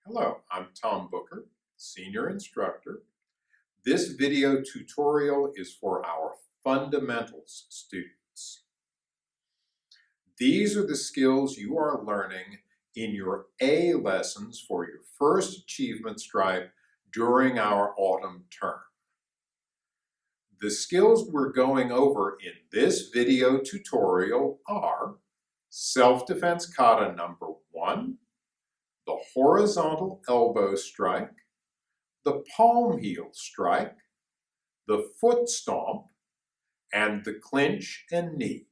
Hello, I'm Tom Booker, Senior Instructor. This video tutorial is for our fundamentals students. These are the skills you are learning in your A lessons for your first achievement stripe during our autumn term. The skills we're going over in this video tutorial are self-defense kata number 1, the horizontal elbow strike, the palm heel strike, the foot stomp, and the clinch and knee.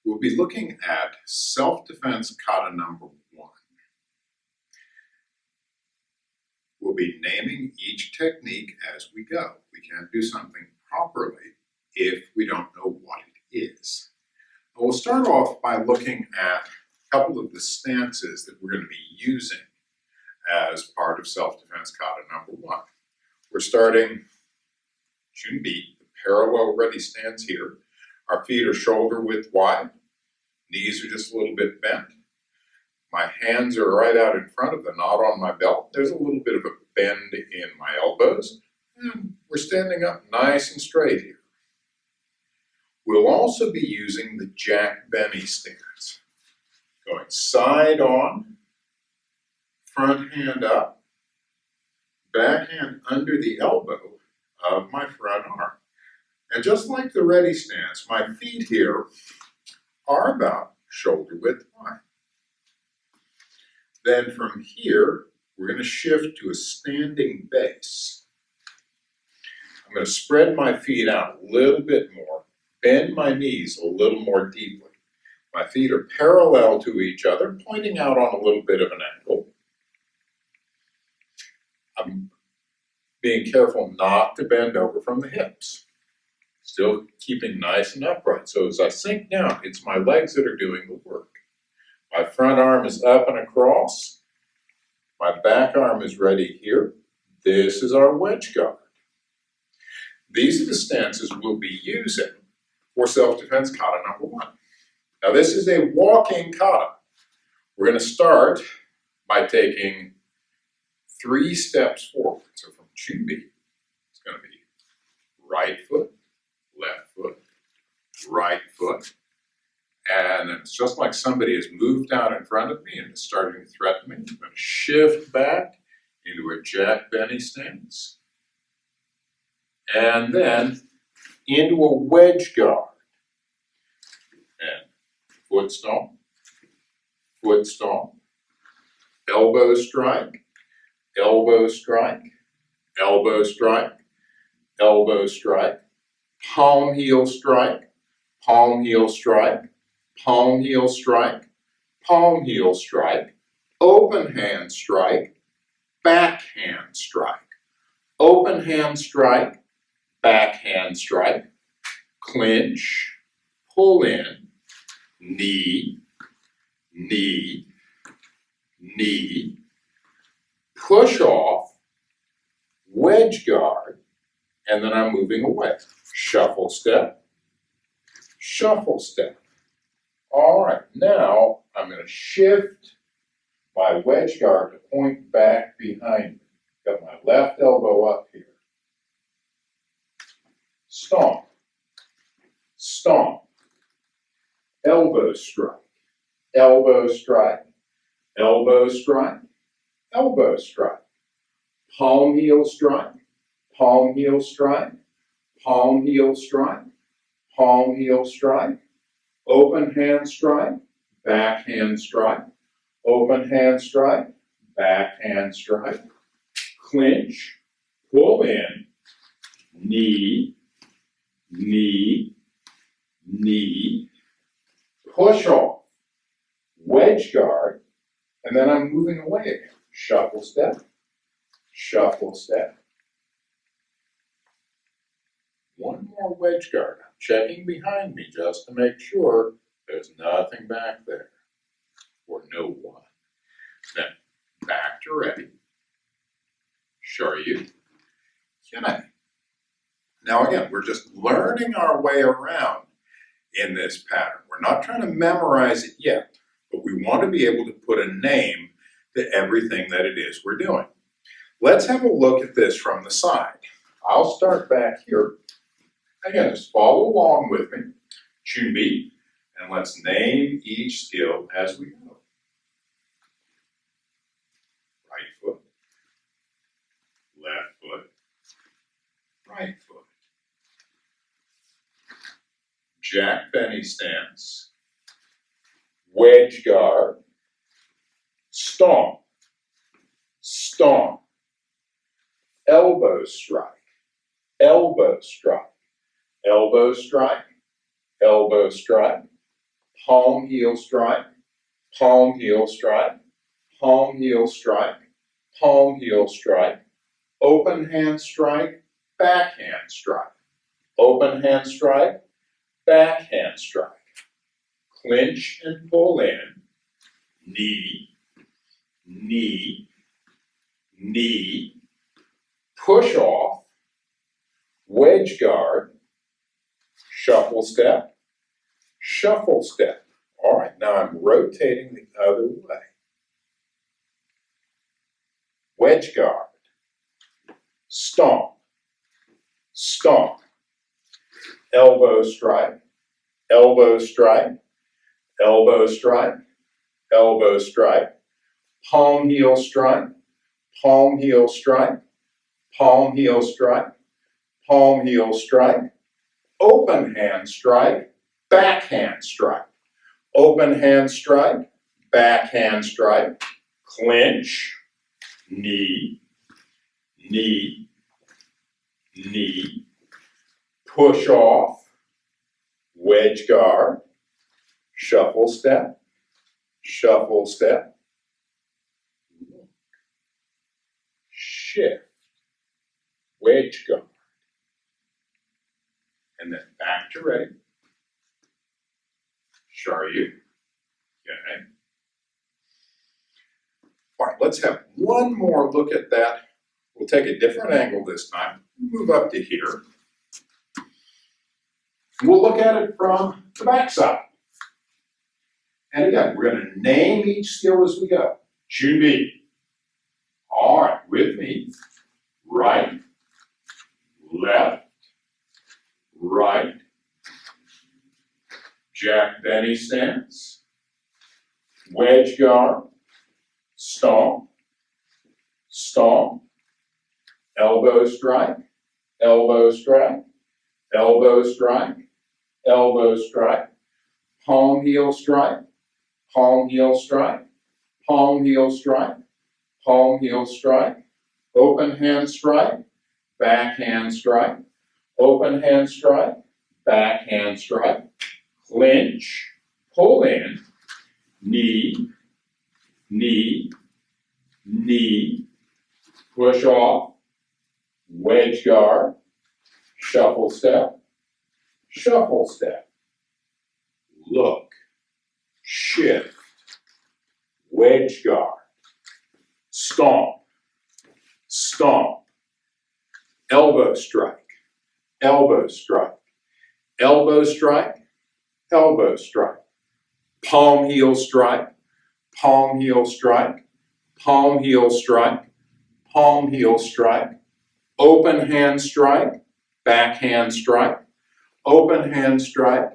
We'll be looking at self-defense kata number 1. We'll be naming each technique as we go. We can't do something properly if we don't know what it is. We'll start off by looking at a couple of the stances that we're going to be using as part of self-defense kata number 1. We're starting Junbi, the parallel ready stance here. Our feet are shoulder width wide, knees are just a little bit bent. My hands are right out in front of the knot on my belt. There's a little bit of a bend in my elbows, and we're standing up nice and straight here. We'll also be using the Jack Benny stance, going side on, front hand up, back hand under the elbow of my front arm. And just like the ready stance, my feet here are about shoulder width wide. Then from here, we're going to shift to a standing base. I'm going to spread my feet out a little bit more, bend my knees a little more deeply. My feet are parallel to each other, pointing out on a little bit of an angle. I'm being careful not to bend over from the hips. Still keeping nice and upright. So as I sink down, it's my legs that are doing the work. My front arm is up and across. My back arm is ready here. This is our wedge guard. These are the stances we'll be using for self-defense kata number 1. Now this is a walking kata. We're going to start by taking 3 steps forward. So from Junbi, it's going to be right foot, left foot, right foot. And it's just like somebody has moved out in front of me and is starting to threaten me. I'm going to shift back into a Jack Benny stance. And then into a wedge guard. And foot stomp, elbow strike, elbow strike, elbow strike, elbow strike, palm heel strike, palm heel strike, palm heel strike, palm heel strike, open hand strike, backhand strike, open hand strike, backhand strike, clinch, pull in, knee, knee, knee, push off, wedge guard, and then I'm moving away. Shuffle step, shuffle step. All right, now I'm going to shift my wedge guard to point back behind me. Got my left elbow up here. Stomp, stomp, elbow strike, elbow strike, elbow strike, elbow strike, palm heel strike, palm heel strike, palm heel strike, palm heel strike, open hand strike, backhand strike, open hand strike, backhand strike, clinch, pull in, knee, knee, knee, push off, wedge guard, and then I'm moving away again. Shuffle step, shuffle step. One more wedge guard. I'm checking behind me just to make sure there's nothing back there, or no one. Then back to ready. Shoryu, Kine. Now again, we're just learning our way around in this pattern. We're not trying to memorize it yet, but we want to be able to put a name to everything that it is we're doing. Let's have a look at this from the side. I'll start back here. Again, just follow along with me. Chunbi, and let's name each skill as we go. Right foot, left foot, right foot. Jack Benny stance, wedge guard, stomp, stomp, elbow strike, elbow strike, elbow strike, elbow strike, palm heel strike, palm heel strike, palm heel strike, palm heel strike, open hand strike, backhand strike, open hand strike, backhand strike, clinch and pull in, knee, knee, knee, push off, wedge guard, shuffle step, shuffle step. All right, now I'm rotating the other way. Wedge guard, stomp, stomp, elbow strike, elbow strike, elbow strike, elbow strike, palm heel strike, palm heel strike, palm heel strike, palm heel strike, open hand strike, backhand strike, open hand strike, backhand strike, clinch, knee, knee, knee, push off, wedge guard, shuffle step, shift, wedge guard, and then back to ready. Sharyu. Okay. All right, let's have one more look at that. We'll take a different angle this time. Move up to here. We'll look at it from the back side. And again, we're going to name each skill as we go. Chunbi. All right, with me. Right, left, right. Jack Benny stance. Wedge guard. Stomp, stomp. Elbow strike, elbow strike, elbow strike, elbow strike. Palm heel strike, palm heel strike, palm heel strike, palm heel strike. Open hand strike, backhand strike, open hand strike, backhand strike, clinch, pull in, knee, knee, knee, push off, wedge guard, shuffle step, look, shift, wedge guard, stomp, stomp, elbow strike, elbow strike, elbow strike, elbow strike, palm heel strike, palm heel strike, palm heel strike, palm heel strike, open hand strike, backhand strike, open hand strike,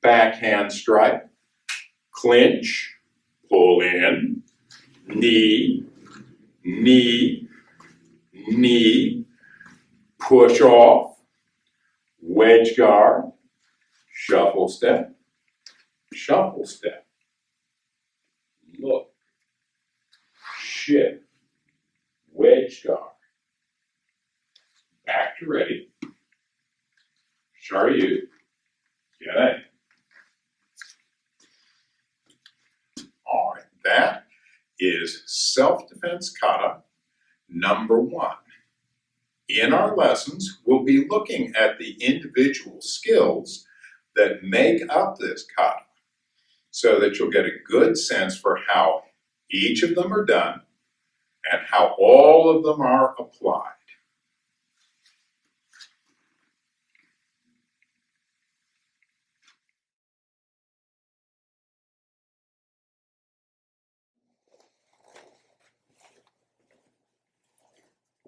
backhand strike, clinch, pull in, knee, knee, knee, push off, wedge guard, shuffle step, look, shift, wedge guard, back to ready, Sharyu, get. All right, that is self-defense kata number 1. In our lessons, we'll be looking at the individual skills that make up this kata so that you'll get a good sense for how each of them are done and how all of them are applied.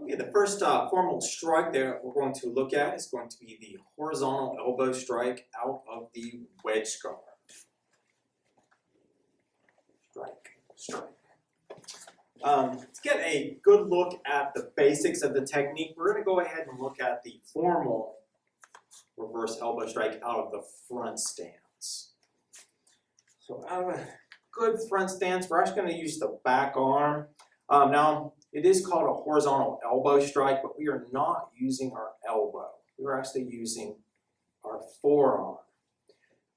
Okay, the first formal strike that we're going to look at is going to be the horizontal elbow strike out of the wedge guard. Strike. To get a good look at the basics of the technique, we're going to go ahead and look at the formal reverse elbow strike out of the front stance. So out of a good front stance, we're actually going to use the back arm. Now, it is called a horizontal elbow strike, but we are not using our elbow. We're actually using our forearm.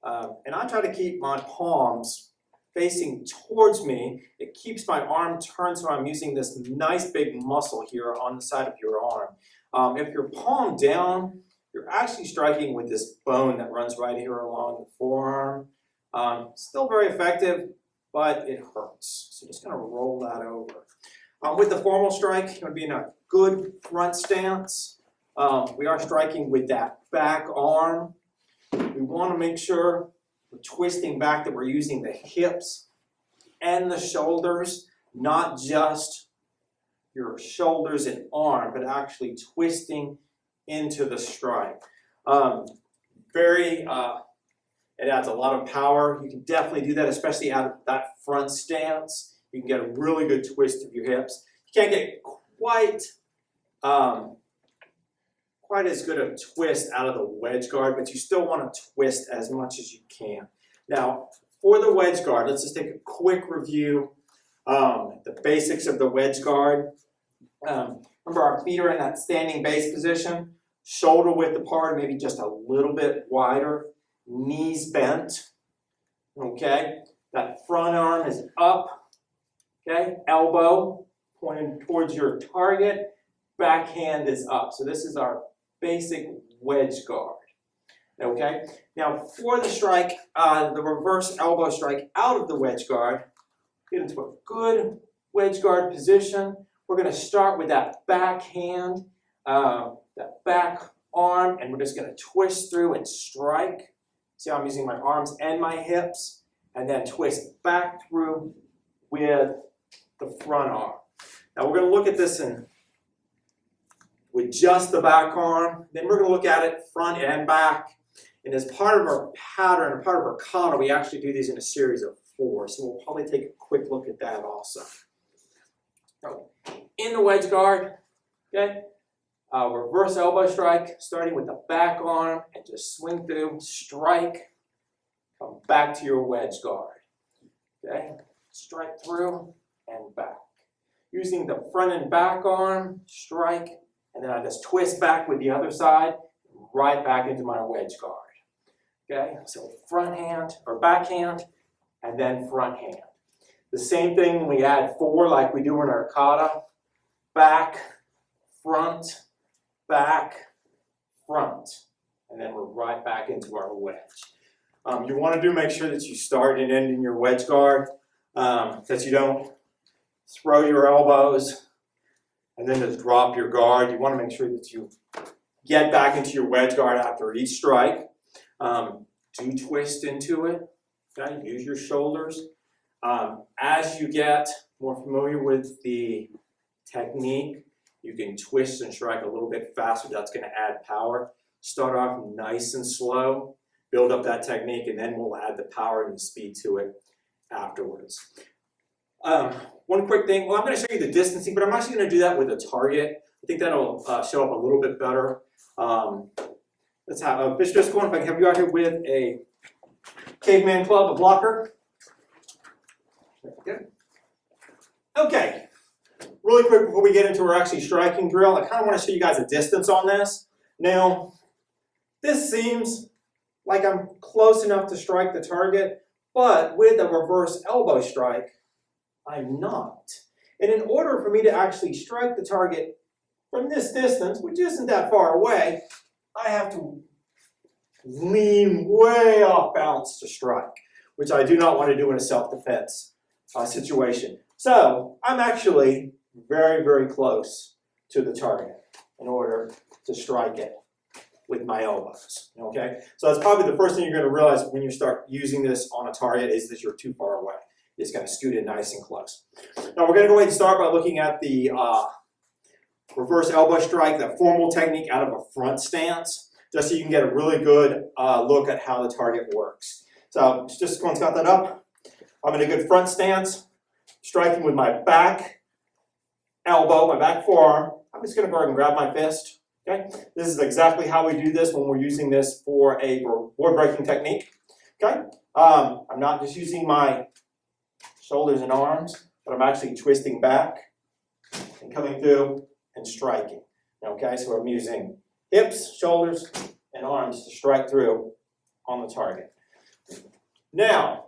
And I try to keep my palms facing towards me. It keeps my arm turned, so I'm using this nice big muscle here on the side of your arm. If you're palm down, you're actually striking with this bone that runs right here along the forearm. Still very effective, but it hurts. So just going to roll that over. With the formal strike, you're going to be in a good front stance. We are striking with that back arm. We want to make sure we're twisting back, that we're using the hips and the shoulders, not just your shoulders and arm, but actually twisting into the strike. It adds a lot of power. You can definitely do that, especially out of that front stance. You can get a really good twist of your hips. You can't get quite as good a twist out of the wedge guard, but you still want to twist as much as you can. Now, for the wedge guard, let's just take a quick review. The basics of the wedge guard. Remember, our feet are in that standing base position, shoulder width apart, maybe just a little bit wider, knees bent. Okay, that front arm is up. Okay, elbow pointing towards your target, back hand is up. So this is our basic wedge guard. Okay, now for the strike, the reverse elbow strike out of the wedge guard, get into a good wedge guard position. We're going to start with that back hand, that back arm, and we're just going to twist through and strike. See how I'm using my arms and my hips, and then twist back through with the front arm. Now we're going to look at this with just the back arm. Then we're going to look at it front and back. And as part of our pattern, a part of our kata, we actually do these in a series of 4. So we'll probably take a quick look at that also. So in the wedge guard, okay, reverse elbow strike, starting with the back arm and just swing through, strike, come back to your wedge guard. Okay, strike through and back. Using the front and back arm, strike, and then I just twist back with the other side, right back into my wedge guard. Okay, so front hand or back hand, and then front hand. The same thing when we add 4 like we do in our kata. Back, front, front. And then we're right back into our wedge. You want to make sure that you start and end in your wedge guard, that you don't throw your elbows and then just drop your guard. You want to make sure that you get back into your wedge guard after each strike. Do twist into it. Okay? Use your shoulders. As you get more familiar with the technique, you can twist and strike a little bit faster. That's going to add power. Start off nice and slow, build up that technique, and then we'll add the power and the speed to it afterwards. One quick thing, well, I'm going to show you the distancing, but I'm actually going to do that with a target. I think that'll show up a little bit better. Let's have Mr. Driscoll, if I can have you out here with a caveman club, a blocker. Good. Okay, really quick before we get into our actually striking drill, I kind of want to show you guys a distance on this. Now, this seems like I'm close enough to strike the target, but with a reverse elbow strike, I'm not. And in order for me to actually strike the target from this distance, which isn't that far away, I have to lean way off balance to strike, which I do not want to do in a self-defense situation. So I'm actually very, very close to the target in order to strike it with my elbows. Okay, so that's probably the first thing you're going to realize when you start using this on a target is that you're too far away. You just got to scoot in nice and close. Now we're going to go ahead and start by looking at the reverse elbow strike, that formal technique out of a front stance, just so you can get a really good look at how the target works. So just going to cut that up. I'm in a good front stance, striking with my back elbow, my back forearm. I'm just going to go ahead and grab my fist. Okay, this is exactly how we do this when we're using this for a board breaking technique. Okay, I'm not just using my shoulders and arms, but I'm actually twisting back and coming through and striking. Okay, so I'm using hips, shoulders, and arms to strike through on the target. Now,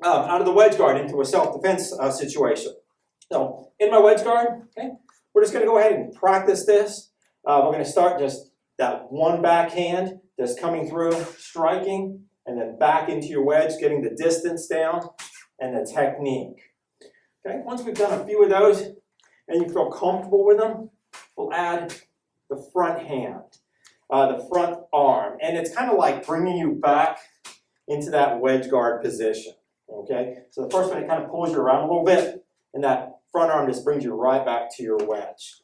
out of the wedge guard into a self-defense situation. So, in my wedge guard, okay, we're just going to go ahead and practice this. We're going to start just that one backhand, just coming through, striking, and then back into your wedge, getting the distance down, and the technique. Okay, once we've done a few of those, and you feel comfortable with them, we'll add the front hand, the front arm, and it's kind of like bringing you back into that wedge guard position. Okay, so the first one, it kind of pulls you around a little bit, and that front arm just brings you right back to your wedge.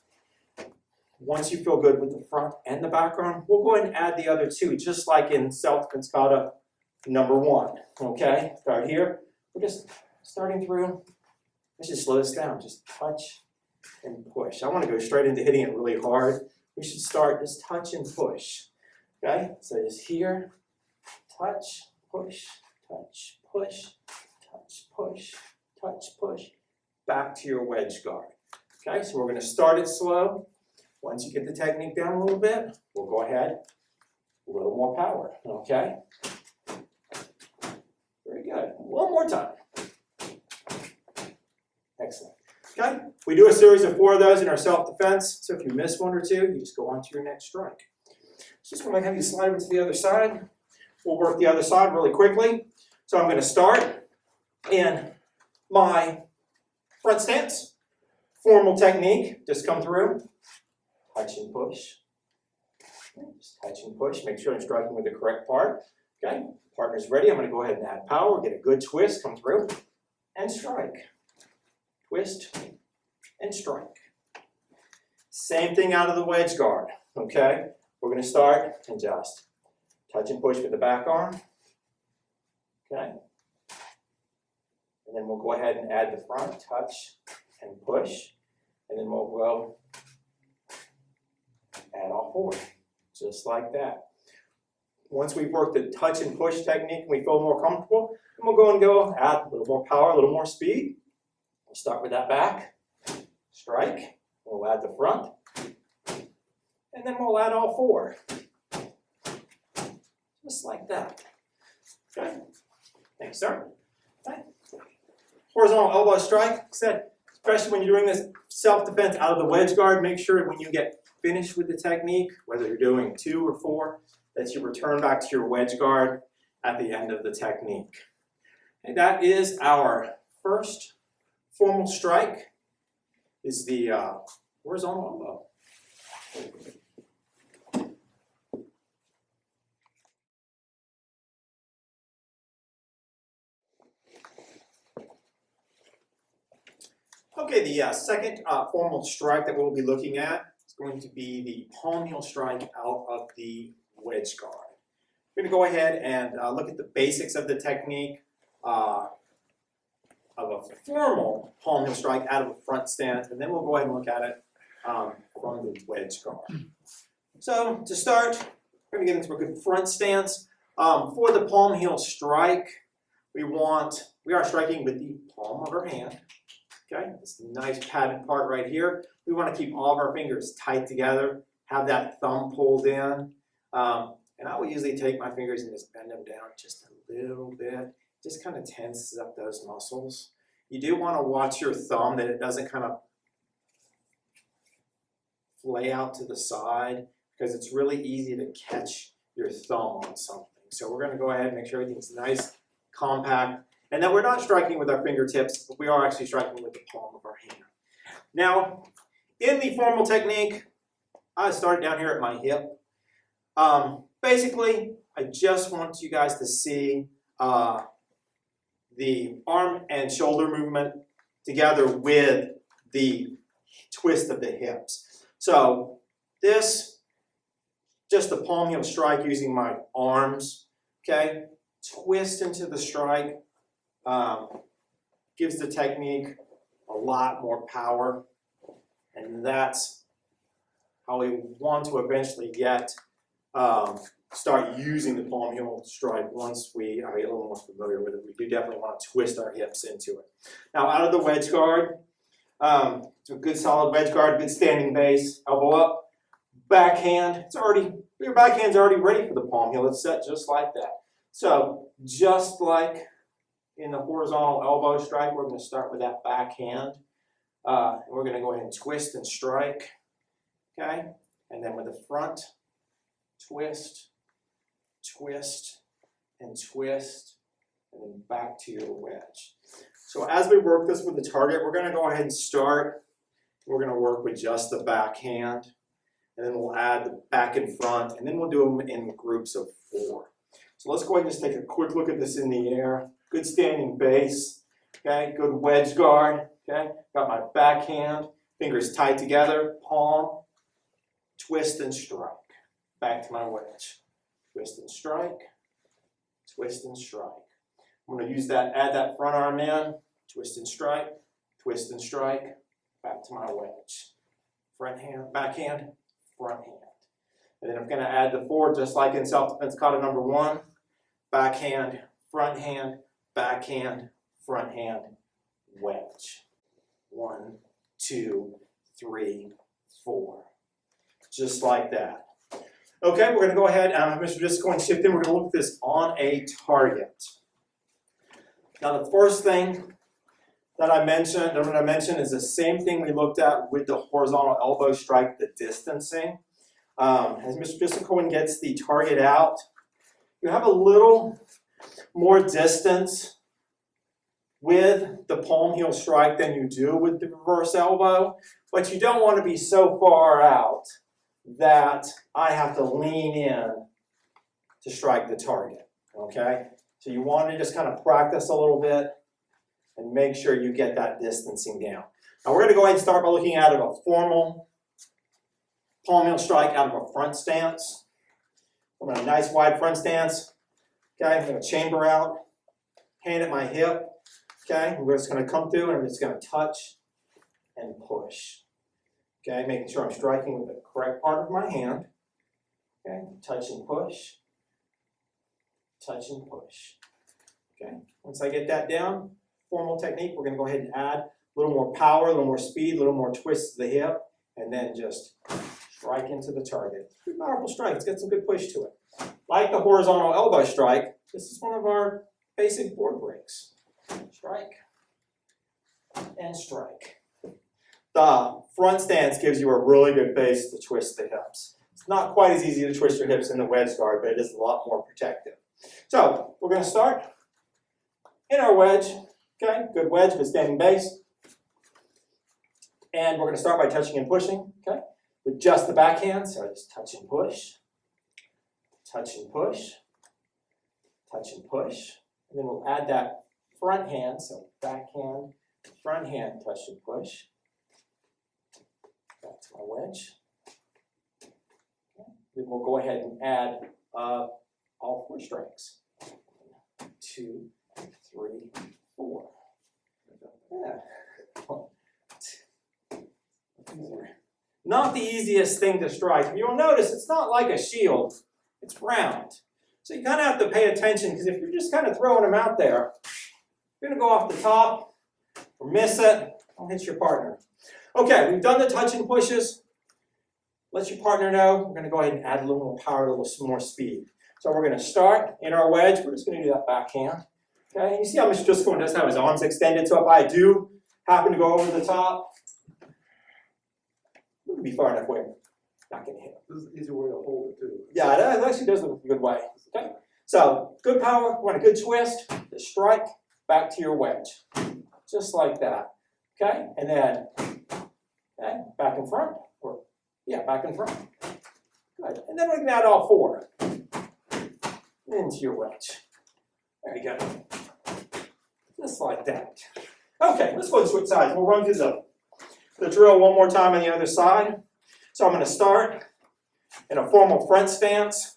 Once you feel good with the front and the back arm, we'll go ahead and add the other two, just like in self-defense kata number 1. Okay, start here. We're just starting through. Let's just slow this down. Just touch and push. I want to go straight into hitting it really hard. We should start just touch and push. Okay, so just here, touch, push, touch, push, touch, push, touch, push, back to your wedge guard. Okay, so we're going to start it slow. Once you get the technique down a little bit, we'll go ahead, a little more power, okay? Very good. One more time. Excellent. Okay, we do a series of 4 of those in our self-defense, so if you miss 1 or 2, you just go on to your next strike. So just going to have you slide over to the other side. We'll work the other side really quickly. So I'm going to start in my front stance, formal technique, just come through. Touch and push. Just touch and push. Make sure I'm striking with the correct part. Okay, partner's ready. I'm going to go ahead and add power. Get a good twist. Come through and strike. Twist and strike. Same thing out of the wedge guard. Okay, we're going to start and just touch and push with the back arm. Okay, and then we'll go ahead and add the front. Touch and push, and then we'll go. Add all 4, just like that. Once we've worked the touch and push technique and we feel more comfortable, then we'll go add a little more power, a little more speed. We'll start with that back, strike, we'll add the front, and then we'll add all 4. Just like that. Okay, thanks, sir. Okay. Horizontal elbow strike, especially when you're doing this self-defense out of the wedge guard, make sure when you get finished with the technique, whether you're doing 2 or 4, that you return back to your wedge guard at the end of the technique. And that is our first formal strike, is the horizontal elbow. Okay, the second formal strike that we'll be looking at going to be the Palmheel Strike out of the wedge guard. We're going to go ahead and look at the basics of the technique of a formal Palmheel Strike out of a front stance, and then we'll go ahead and look at it from the wedge guard. So to start, we're going to get into a good front stance. For the Palmheel Strike, we are striking with the palm of our hand. Okay, this nice padded part right here. We want to keep all of our fingers tight together, have that thumb pulled in. And I will usually take my fingers and just bend them down just a little bit. Just kind of tenses up those muscles. You do want to watch your thumb that it doesn't kind of flay out to the side, because it's really easy to catch your thumb on something. So we're going to go ahead and make sure everything's nice, compact, and that we're not striking with our fingertips, but we are actually striking with the palm of our hand. Now, in the formal technique, I started down here at my hip. Basically, I just want you guys to see the arm and shoulder movement together with the twist of the hips. So this, just the palm heel strike using my arms, okay? Twist into the strike, gives the technique a lot more power, and that's how we want to eventually get, start using the palm heel strike once we are a little more familiar with it. We do definitely want to twist our hips into it. Now out of the wedge guard, it's a good solid wedge guard, good standing base, elbow up, backhand, your backhand's already ready for the palm heel. It's set just like that. So just like in the horizontal elbow strike, we're going to start with that backhand. And we're going to go ahead and twist and strike, okay? And then with the front, twist, twist, and twist, and then back to your wedge. So as we work this with the target, we're going to go ahead and start. We're going to work with just the backhand, and then we'll add the back and front, and then we'll do them in groups of 4. So let's go ahead and just take a quick look at this in the air. Good standing base, okay? Good wedge guard, okay? Got my backhand, fingers tight together, palm, twist and strike. Back to my wedge. Twist and strike, twist and strike. I'm going to use that, add that front arm in, twist and strike, back to my wedge. Front hand, backhand, front hand. And then I'm going to add the 4 just like in self-defense kata number 1. Backhand, front hand, backhand, front hand, wedge. 1, 2, 3, 4. Just like that. Okay, we're going to go ahead, Mr. Just going to shift in. We're going to look at this on a target. Now the first thing that I mentioned is the same thing we looked at with the horizontal elbow strike, the distancing. As Mr. Discoin gets the target out, you have a little more distance with the palm heel strike than you do with the reverse elbow, but you don't want to be so far out that I have to lean in to strike the target, okay? So you want to just kind of practice a little bit and make sure you get that distancing down. Now we're going to go ahead and start by looking at a formal palm heel strike out of a front stance. I'm in a nice wide front stance. Okay, I'm going to chamber out, hand at my hip. Okay, we're just going to come through and I'm just going to touch and push. Okay, making sure I'm striking with the correct part of my hand. Okay, touch and push. Touch and push. Okay, once I get that down, formal technique, we're going to go ahead and add a little more power, a little more speed, a little more twist to the hip, and then just strike into the target. Pretty powerful strike. It's got some good push to it. Like the horizontal elbow strike, this is one of our basic board breaks. Strike and strike. The front stance gives you a really good base to twist the hips. It's not quite as easy to twist your hips in the wedge guard, but it is a lot more protective. So we're going to start in our wedge. Okay, good wedge, good standing base. And we're going to start by touching and pushing. Okay, with just the backhand. So just touch and push, touch and push, touch and push. And then we'll add that front hand. So backhand, front hand, touch and push. Back to my wedge. Okay. Then we'll go ahead and add all 4 strikes. 1, 2, 3, 4. Yeah. 1, 2, 4. Not the easiest thing to strike. You'll notice it's not like a shield. It's round. So you kind of have to pay attention because if you're just kind of throwing them out there, you're going to go off the top or miss it. Don't hit your partner. Okay, we've done the touch and pushes. Let your partner know. We're going to go ahead and add a little more power, a little more speed. So we're going to start in our wedge. We're just going to do that backhand. Okay, you see how Mr. Driscoll does have his arms extended. So if I do happen to go over the top, it would be far enough away. Not going to hit him. This is an easy way to hold it too. Yeah, it actually does look a good way. Okay, so good power. Want a good twist. Just strike back to your wedge, just like that. Okay, and then back in front, or back in front. Good, and then we can add all 4 into your wedge. There you go, just like that. Okay, let's go and switch sides. We'll run through the drill one more time on the other side. So I'm going to start in a formal front stance,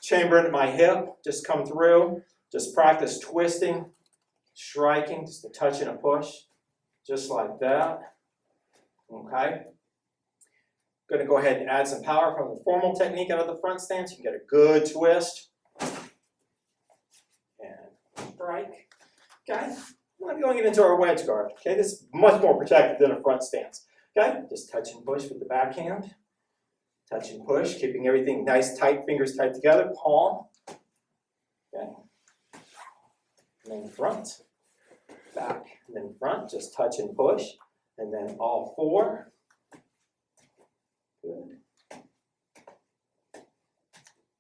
chamber into my hip, just come through, just practice twisting, striking, just a touch and a push, just like that. Okay. Going to go ahead and add some power from the formal technique out of the front stance. You can get a good twist. And strike. Okay. We're going into our wedge guard. Okay, this is much more protected than a front stance. Okay, just touch and push with the backhand. Touch and push, keeping everything nice, tight, fingers tight together, palm. Okay. And then front, back, and then front, just touch and push. And then all four. Good.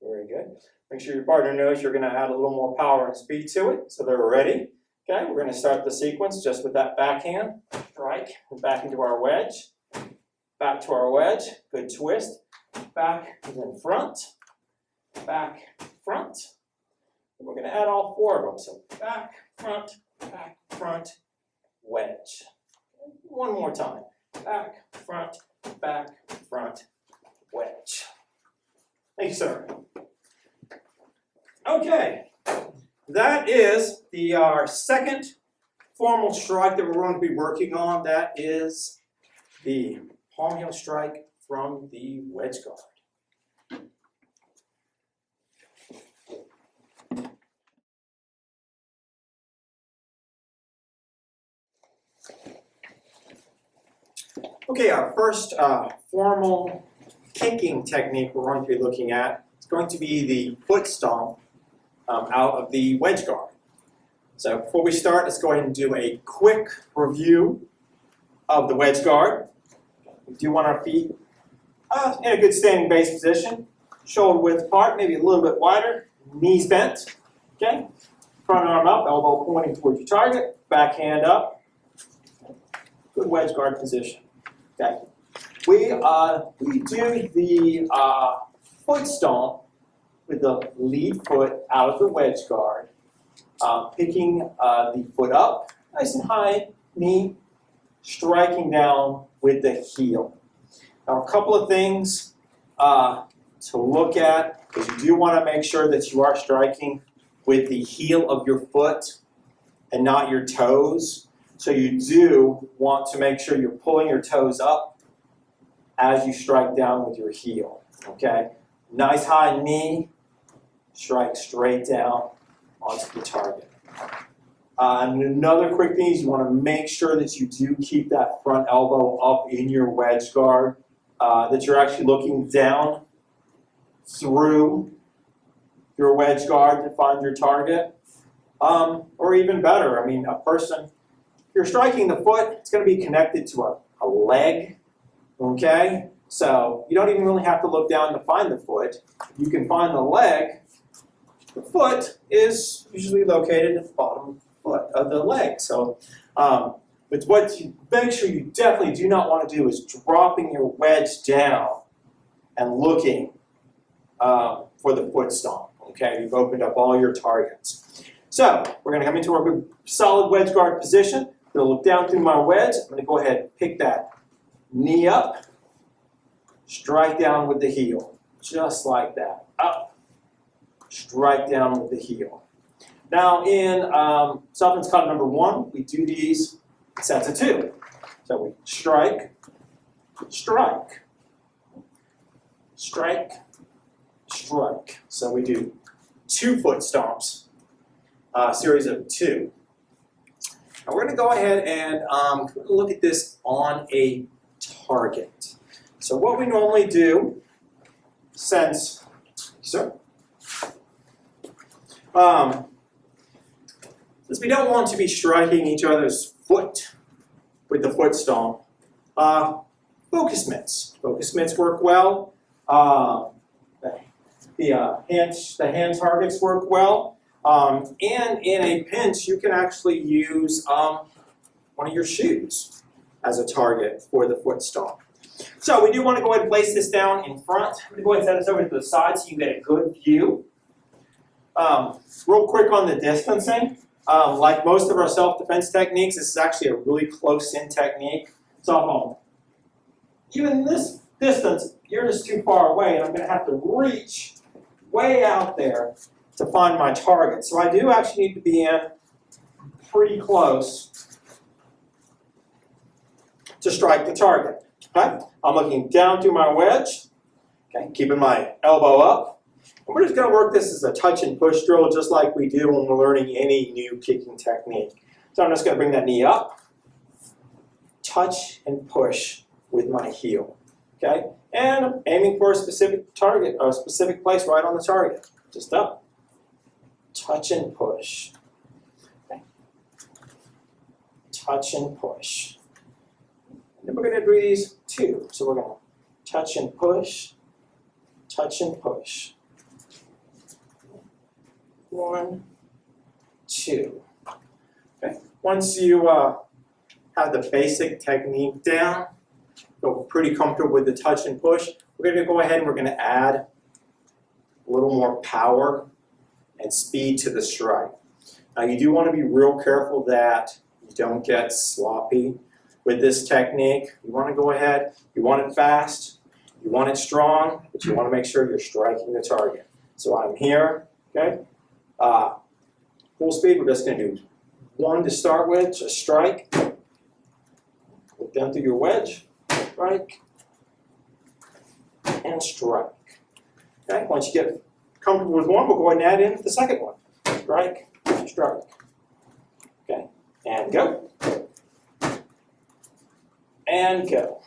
Very good. Make sure your partner knows you're going to add a little more power and speed to it, so they're ready. Okay, we're going to start the sequence just with that backhand, strike, and back into our wedge. Back to our wedge, good twist. Back, and then front. Back, front. And we're going to add all four of them. So back, front, wedge. One more time. Back, front, wedge. Thank you, sir. Okay, that is our second formal strike that we're going to be working on. That is the Palmheel Strike from the wedge guard. Okay, our first formal kicking technique we're going to be looking at is going to be the foot stomp out of the wedge guard. So before we start, let's go ahead and do a quick review of the wedge guard. We do want our feet in a good standing base position, shoulder width apart, maybe a little bit wider, knees bent. Okay, front arm up, elbow pointing towards your target, back hand up. Good wedge guard position. Okay, we do the foot stomp with the lead foot out of the wedge guard, picking the foot up, nice and high, knee, striking down with the heel. Now, a couple of things to look at is you do want to make sure that you are striking with the heel of your foot and not your toes. So you do want to make sure you're pulling your toes up as you strike down with your heel. Okay, nice high knee, strike straight down onto the target. And another quick thing is you want to make sure that you do keep that front elbow up in your wedge guard, that you're actually looking down through your wedge guard to find your target. Or even better, I mean, a person, if you're striking the foot, it's going to be connected to a leg, okay? So you don't even really have to look down to find the foot. You can find the leg. The foot is usually located at the bottom foot of the leg. So, but what you make sure you definitely do not want to do is dropping your wedge down and looking for the foot stomp. Okay, you've opened up all your targets. So we're going to come into our good solid wedge guard position. I'm going to look down through my wedge. I'm going to go ahead and pick that knee up, strike down with the heel, just like that. Up, strike down with the heel. Now in Self-Defense Kata number 1, we do these sets of 2. So we strike, strike, strike, strike. So we do 2 foot stomps, series of 2. Now we're going to go ahead and look at this on a target. So what we normally do, since we don't want to be striking each other's foot with the foot stomp, focus mitts. Focus mitts work well. The hand targets work well. And in a pinch, you can actually use one of your shoes as a target for the foot stomp. So we do want to go ahead and place this down in front. I'm going to go ahead and set this over to the side so you can get a good view. Real quick on the distancing. Like most of our self-defense techniques, this is actually a really close-in technique. So even this distance, you're just too far away, and I'm going to have to reach way out there to find my target. So I do actually need to be in pretty close to strike the target. Okay? I'm looking down through my wedge, okay, keeping my elbow up. And we're just going to work this as a touch and push drill, just like we do when we're learning any new kicking technique. So I'm just going to bring that knee up, touch and push with my heel. Okay? And I'm aiming for a specific target, or a specific place right on the target. Just up, touch and push. Okay. Touch and push. And then we're going to do these two. So we're going to touch and push, touch and push. 1, 2. Okay. Once you have the basic technique down, feel pretty comfortable with the touch and push, we're going to go ahead and we're going to add a little more power and speed to the strike. Now you do want to be real careful that you don't get sloppy with this technique. You want to go ahead, you want it fast, you want it strong, but you want to make sure you're striking the target. So I'm here, okay? Full speed, we're just going to do 1 to start with, just strike. Look down through your wedge, strike, and strike. Okay, once you get comfortable with one, we'll go ahead and add in the second one. Strike, strike. Okay, and go. And go.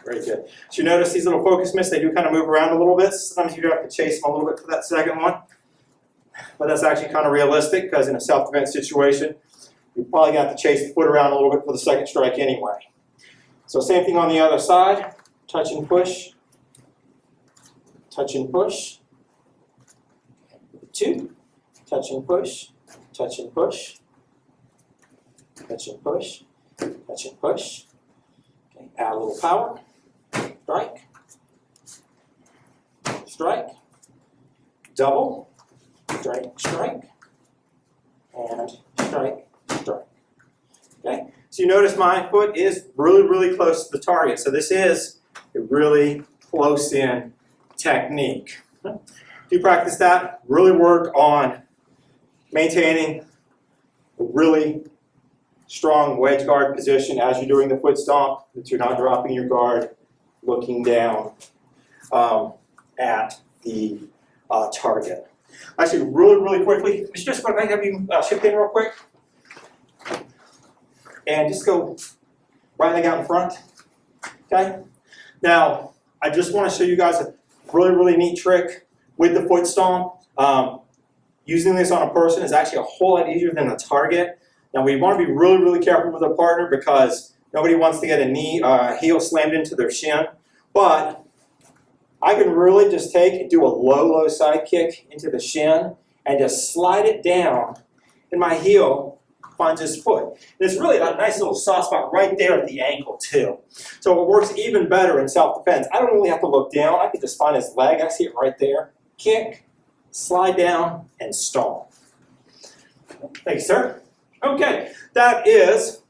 Very good. So you notice these little focus mitts, they do kind of move around a little bit. Sometimes you do have to chase them a little bit for that second one. But that's actually kind of realistic because in a self-defense situation, you're probably going to have to chase the foot around a little bit for the second strike anyway. So same thing on the other side. Touch and push. Touch and push. 2. Touch and push. Touch and push. Touch and push. Touch and push. Okay, add a little power. Strike. Strike. Double. Strike, strike. And strike, strike. Okay, so you notice my foot is really, really close to the target. So this is a really close-in technique. Do practice that. Really work on maintaining a really strong wedge guard position as you're doing the foot stomp, that you're not dropping your guard, looking down at the target. Actually, really quickly, Mr. Jessica, can I have you shift in real quick? And just go right leg out in front. Okay? Now, I just want to show you guys a really neat trick with the foot stomp. Using this on a person is actually a whole lot easier than a target. Now, we want to be really careful with our partner because nobody wants to get a heel slammed into their shin. But I can really just take and do a low side kick into the shin and just slide it down, and my heel finds his foot. And it's really a nice little soft spot right there at the ankle too. So it works even better in self-defense. I don't really have to look down. I can just find his leg. I see it right there. Kick, slide down, and stomp. Thank you, sir. Okay, that is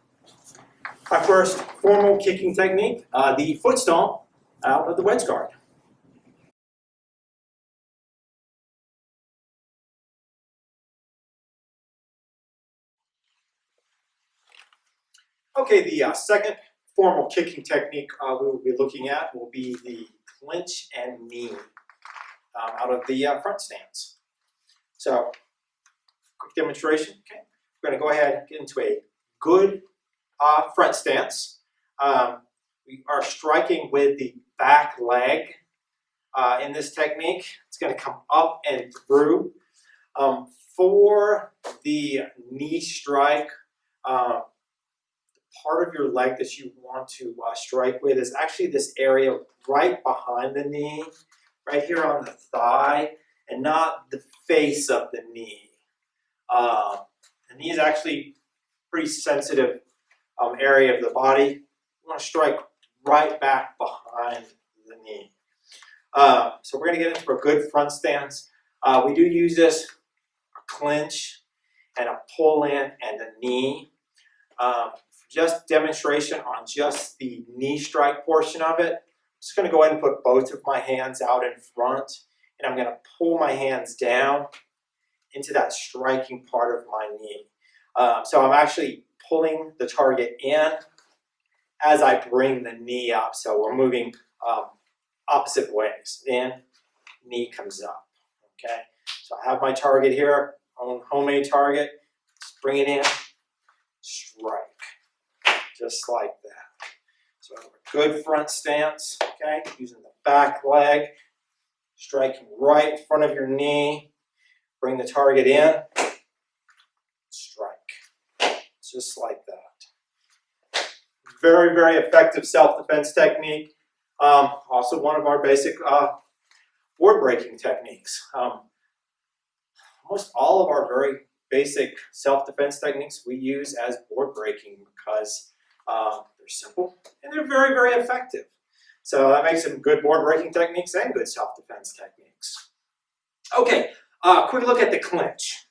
my first formal kicking technique, the foot stomp out of the wedge guard. Okay, the second formal kicking technique we will be looking at will be the clinch and knee out of the front stance. So, quick demonstration. Okay, we're going to go ahead and get into a good front stance. We are striking with the back leg in this technique. It's going to come up and through. For the knee strike, part of your leg that you want to strike with is actually this area right behind the knee, right here on the thigh, and not the face of the knee. The knee is actually a pretty sensitive area of the body. You want to strike right back behind the knee. So we're going to get into a good front stance. We do use this a clinch and a pull in and a knee. just demonstration on just the knee strike portion of it. I'm just going to go ahead and put both of my hands out in front, and I'm going to pull my hands down into that striking part of my knee. So I'm actually pulling the target in as I bring the knee up. So we're moving opposite ways. In, knee comes up. Okay. So I have my target here, homemade target. Just bring it in, strike, just like that. So I have a good front stance. Okay, using the back leg, striking right in front of your knee. Bring the target in, strike, just like that. Very, very effective self-defense technique. Also one of our basic board breaking techniques. Almost all of our very basic self-defense techniques we use as board breaking because they're simple and they're very, very effective. So that makes them good board breaking techniques and good self-defense techniques. Okay, quick look at the clinch.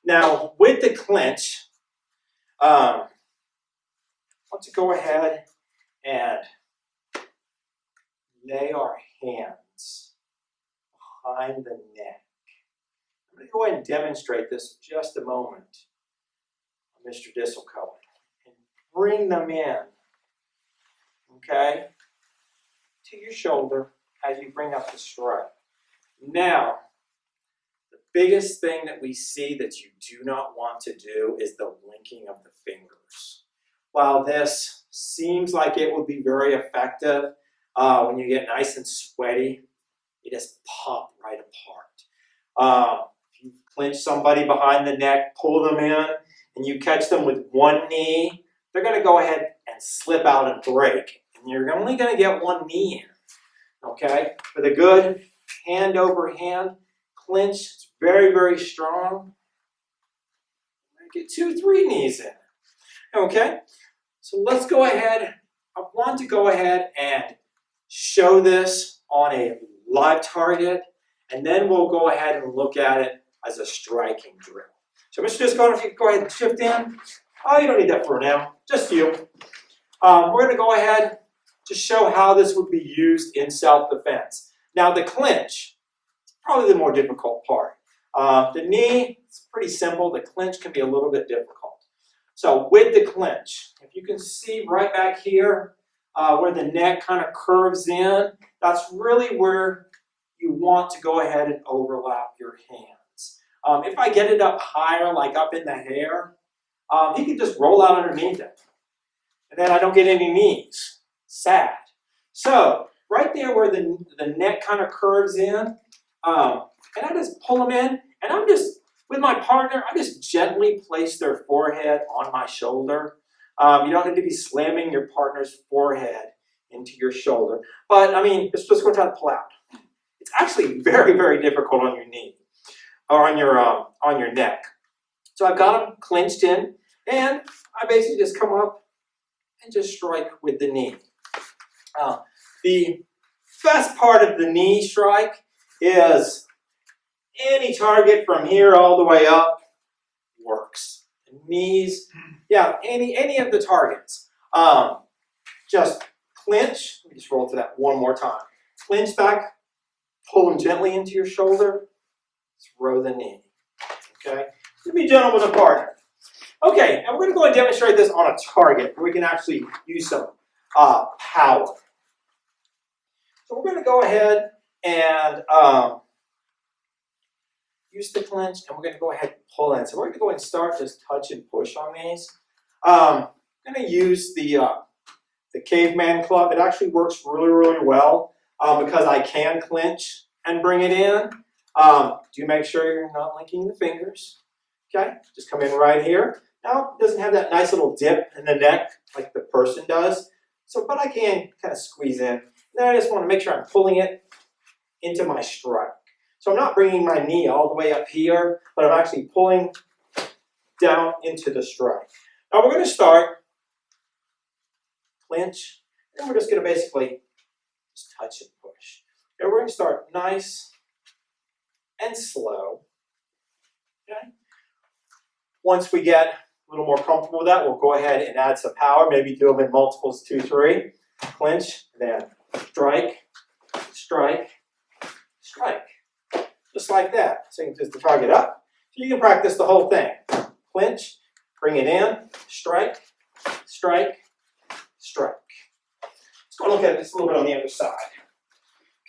Now, with the clinch, I want to go ahead and lay our hands behind the neck. I'm going to go ahead and demonstrate this for just a moment, Mr. Disselcohen, and bring them in, okay, to your shoulder as you bring up the strike. Now, the biggest thing that we see that you do not want to do is the linking of the fingers. While this seems like it would be very effective when you get nice and sweaty, it just pop right apart. If you clinch somebody behind the neck, pull them in, and you catch them with one knee, they're going to go ahead and slip out and break. And you're only going to get one knee in. Okay? With a good hand over hand clinch, it's very, very strong. Get 2, 3 knees in. Okay? So let's go ahead. I want to go ahead and show this on a live target, and then we'll go ahead and look at it as a striking drill. So Mr. Disselcohen, if you could go ahead and shift in. Oh, you don't need that for now, just you. We're going to go ahead to show how this would be used in self-defense. Now the clinch is probably the more difficult part. The knee, it's pretty simple. The clinch can be a little bit difficult. So with the clinch, if you can see right back here where the neck kind of curves in, that's really where you want to go ahead and overlap your hands. If I get it up higher, like up in the hair, he can just roll out underneath it. And then I don't get any knees. Sad. So right there where the neck kind of curves in, and I just pull them in, and I'm just, with my partner, I just gently place their forehead on my shoulder. You don't need to be slamming your partner's forehead into your shoulder. But, I mean, it's just going to try to pull out. It's actually very, very difficult on your knee, or on your neck. So I've got them clinched in, and I basically just come up and just strike with the knee. The best part of the knee strike is any target from here all the way up works. The knees, yeah, any of the targets. Just clinch. Let me just roll to that one more time. Clinch back, pull them gently into your shoulder, throw the knee. Okay? To be gentle with a partner. Okay, and we're going to go and demonstrate this on a target where we can actually use some power. So we're going to go ahead and use the clinch, and we're going to go ahead and pull in. So we're going to go and start just touch and push on these. I'm going to use the caveman club. It actually works really, really well because I can clinch and bring it in. Do make sure you're not linking the fingers. Okay, just come in right here. Now, it doesn't have that nice little dip in the neck like the person does. So, but I can kind of squeeze in. Then I just want to make sure I'm pulling it into my strike. So I'm not bringing my knee all the way up here, but I'm actually pulling down into the strike. Now we're going to start clinch, and we're just going to basically just touch and push. Okay, we're going to start nice and slow. Okay. Once we get little more comfortable with that, we'll go ahead and add some power, maybe do them in multiples 2, 3. Clinch, then strike, strike, strike. Just like that. So you can just target up. So you can practice the whole thing. Clinch, bring it in, strike, strike, strike. Let's go look at this a little bit on the other side.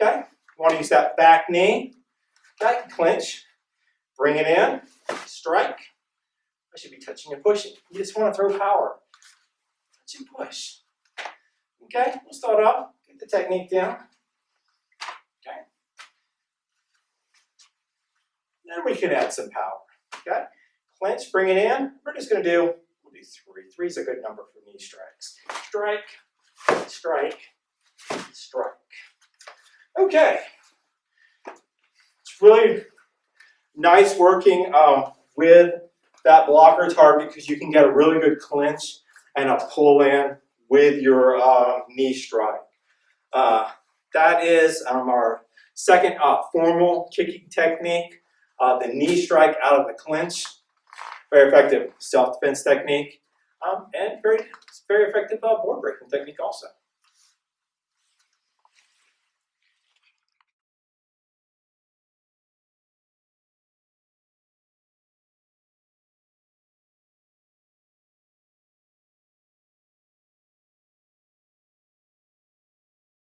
Okay, you want to use that back knee. Okay, clinch, bring it in, strike. I should be touching and pushing. You just want to throw power. Touch and push. Okay, we'll start off, get the technique down. Okay. Then we can add some power. Okay, clinch, bring it in. We're just going to do, we'll do 3. 3 is a good number for knee strikes. Strike, strike, strike. Okay. It's really nice working with that blocker target because you can get a really good clinch and a pull in with your knee strike. That is our second formal kicking technique, the knee strike out of the clinch. Very effective self-defense technique and very effective board breaking technique also.